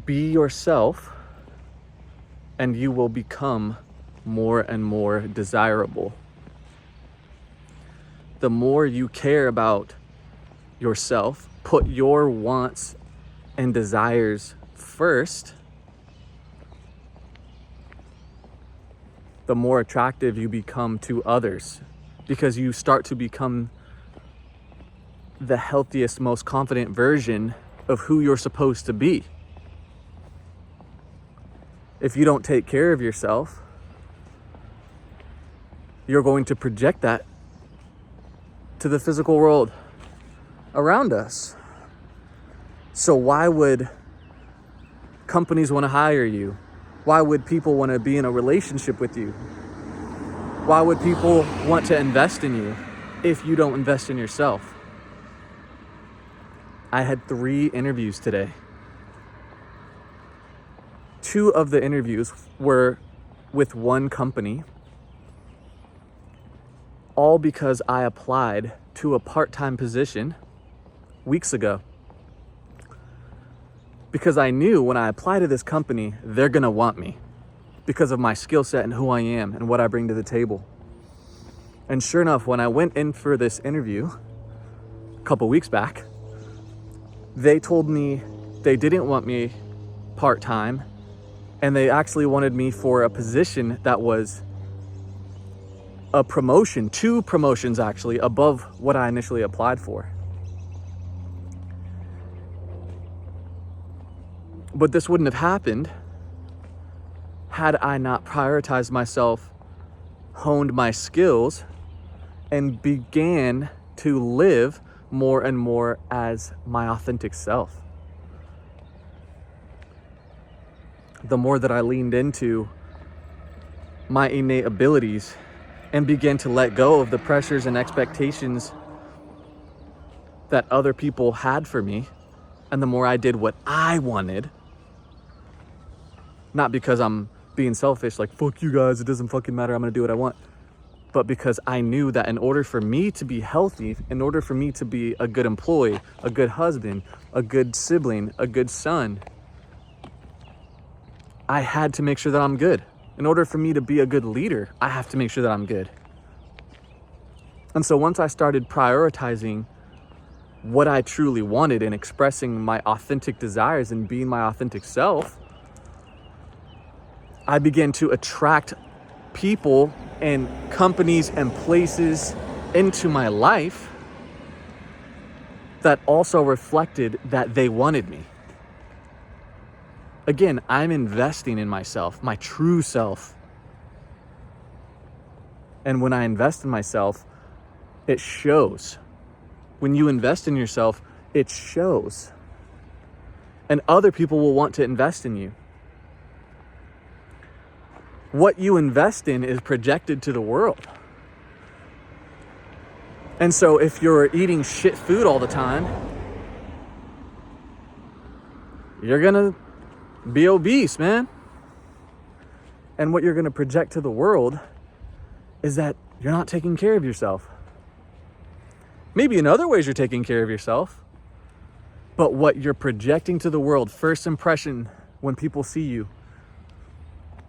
Be yourself, and you will become more and more desirable. The more you care about yourself, put your wants and desires first, the more attractive you become to others, because you start to become the healthiest, most confident version of who you're supposed to be. If you don't take care of yourself, you're going to project that to the physical world around us. So why would companies want to hire you? Why would people want to be in a relationship with you? Why would people want to invest in you if you don't invest in yourself? I had 3 interviews today. 2 of the interviews were with one company, all because I applied to a part-time position weeks ago. Because I knew when I apply to this company, they're gonna want me because of my skill set and who I am and what I bring to the table. And sure enough, when I went in for this interview a couple weeks back, they told me they didn't want me part-time, and they actually wanted me for a position that was a promotion, 2 promotions actually, above what I initially applied for. But this wouldn't have happened had I not prioritized myself, honed my skills, and began to live more and more as my authentic self. The more that I leaned into my innate abilities and began to let go of the pressures and expectations that other people had for me, and the more I did what I wanted, not because I'm being selfish, like, fuck you guys, it doesn't fucking matter, I'm gonna do what I want, but because I knew that in order for me to be healthy, in order for me to be a good employee, a good husband, a good sibling, a good son, I had to make sure that I'm good. In order for me to be a good leader, I have to make sure that I'm good. And so once I started prioritizing what I truly wanted and expressing my authentic desires and being my authentic self, I began to attract people and companies and places into my life that also reflected that they wanted me. Again, I'm investing in myself, my true self. And when I invest in myself, it shows. When you invest in yourself, it shows. And other people will want to invest in you. What you invest in is projected to the world. And so if you're eating shit food all the time, you're gonna be obese, man. And what you're gonna project to the world is that you're not taking care of yourself. Maybe in other ways you're taking care of yourself, but what you're projecting to the world, first impression when people see you,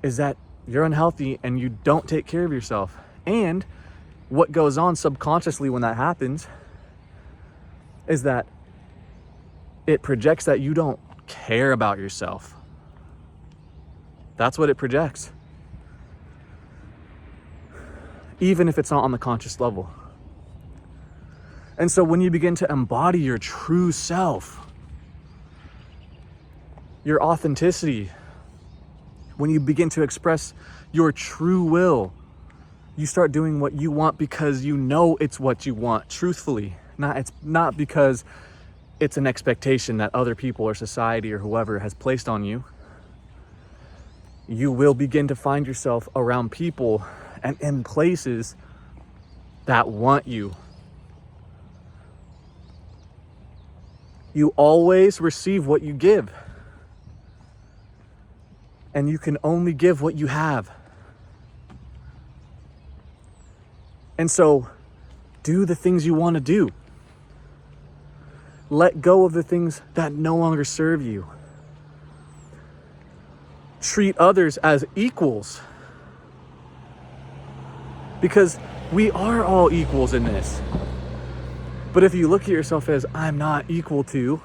is that you're unhealthy and you don't take care of yourself. And what goes on subconsciously when that happens is that it projects that you don't care about yourself. That's what it projects. Even if it's not on the conscious level. And so when you begin to embody your true self, your authenticity, when you begin to express your true will, you start doing what you want because you know it's what you want, truthfully. It's not because it's an expectation that other people or society or whoever has placed on you. You will begin to find yourself around people and in places that want you. You always receive what you give. And you can only give what you have. And so, do the things you want to do. Let go of the things that no longer serve you. treat others as equals. Because we are all equals in this. But if you look at yourself as, I'm not equal to,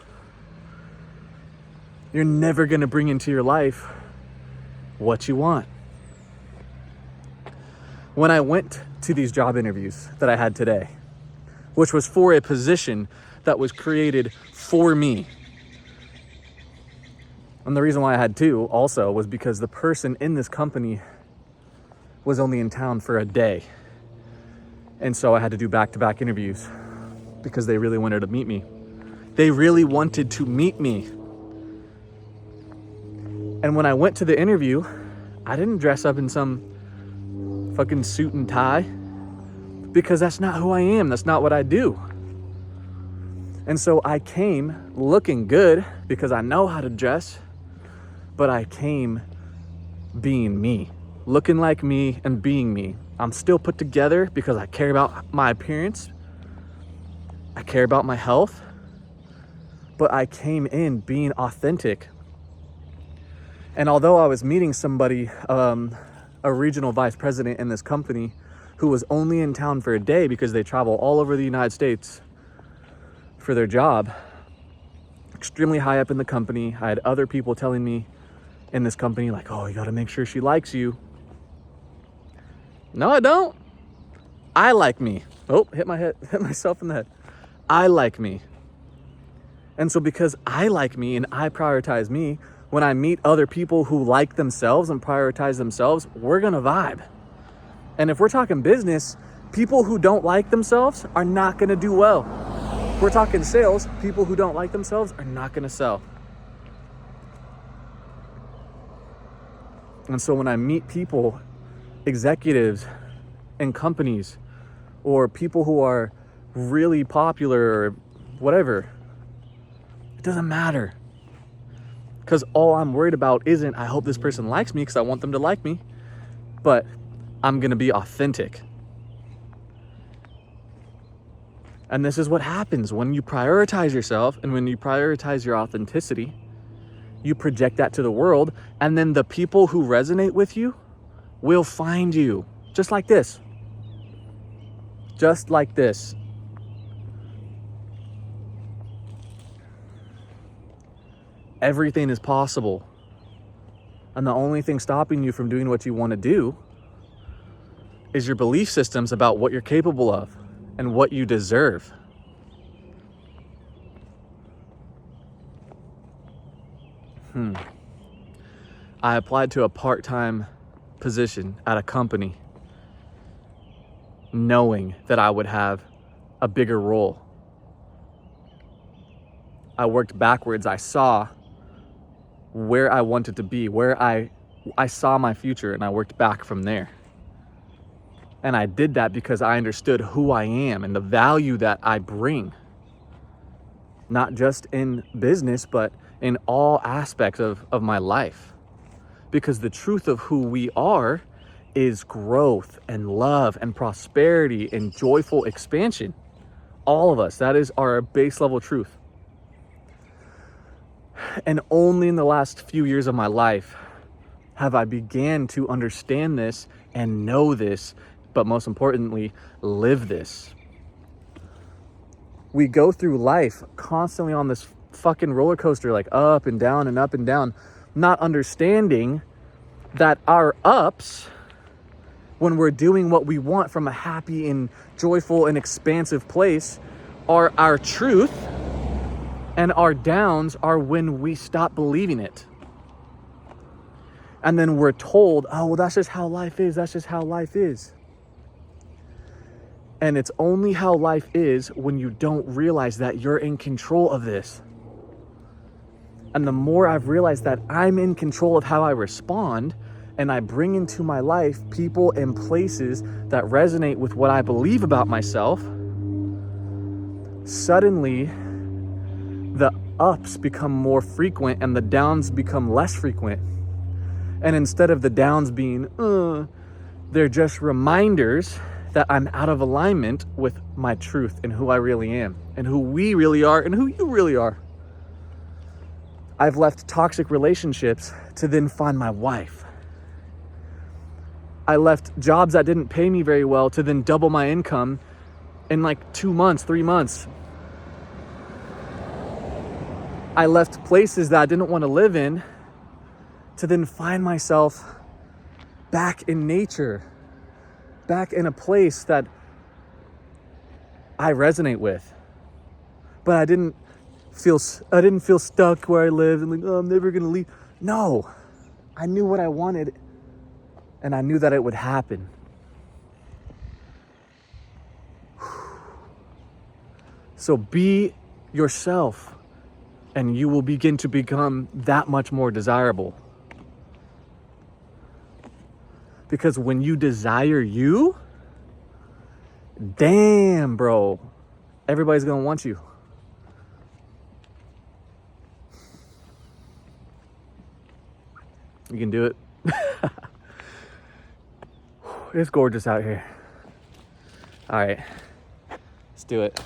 you're never going to bring into your life what you want. When I went to these job interviews that I had today, which was for a position that was created for me. And the reason why I had two also was because the person in this company was only in town for a day. And so I had to do back-to-back interviews because they really wanted to meet me. They really wanted to meet me. And when I went to the interview, I didn't dress up in some fucking suit and tie because that's not who I am. That's not what I do. And so I came looking good because I know how to dress, but I came being me, looking like me and being me. I'm still put together because I care about my appearance. I care about my health, but I came in being authentic. And although I was meeting somebody, a regional vice president in this company who was only in town for a day because they travel all over the United States for their job, extremely high up in the company. I had other people telling me in this company, like, oh, you got to make sure she likes you. No, I don't. I like me. Oh, hit myself in the head. I like me. And so because I like me and I prioritize me, when I meet other people who like themselves and prioritize themselves, we're gonna vibe. And if we're talking business, people who don't like themselves are not gonna do well. If we're talking sales, people who don't like themselves are not gonna sell. And so when I meet people, executives in companies, or people who are really popular or whatever, it doesn't matter. Because all I'm worried about isn't, I hope this person likes me because I want them to like me, but I'm going to be authentic. And this is what happens when you prioritize yourself and when you prioritize your authenticity, you project that to the world, and then the people who resonate with you will find you. Just like this. Just like this. Everything is possible. And the only thing stopping you from doing what you want to do is your belief systems about what you're capable of and what you deserve. I applied to a part-time position at a company knowing that I would have a bigger role. I worked backwards. I saw where I wanted to be, where I saw my future, and I worked back from there. And I did that because I understood who I am and the value that I bring, not just in business, but in all aspects of my life. Because the truth of who we are is growth and love and prosperity and joyful expansion. All of us, that is our base level truth. And only in the last few years of my life have I began to understand this and know this, but most importantly, live this. We go through life constantly on this fucking roller coaster, like up and down and up and down, not understanding that our ups, when we're doing what we want from a happy and joyful and expansive place, are our truth, and our downs are when we stop believing it. And then we're told, oh, well, that's just how life is. That's just how life is. And it's only how life is when you don't realize that you're in control of this. And the more I've realized that I'm in control of how I respond, and I bring into my life people and places that resonate with what I believe about myself, suddenly the ups become more frequent and the downs become less frequent. And instead of the downs being, they're just reminders that I'm out of alignment with my truth and who I really am and who we really are and who you really are. I've left toxic relationships to then find my wife. I left jobs that didn't pay me very well to then double my income in like 2 months, 3 months. I left places that I didn't want to live in to then find myself back in nature, back in a place that I resonate with. But I didn't feel stuck where I lived and like, oh, I'm never gonna leave. No, I knew what I wanted and I knew that it would happen. So be yourself and you will begin to become that much more desirable. Because when you desire you, damn, bro, everybody's gonna want you. You can do it. It's gorgeous out here. All right, let's do it.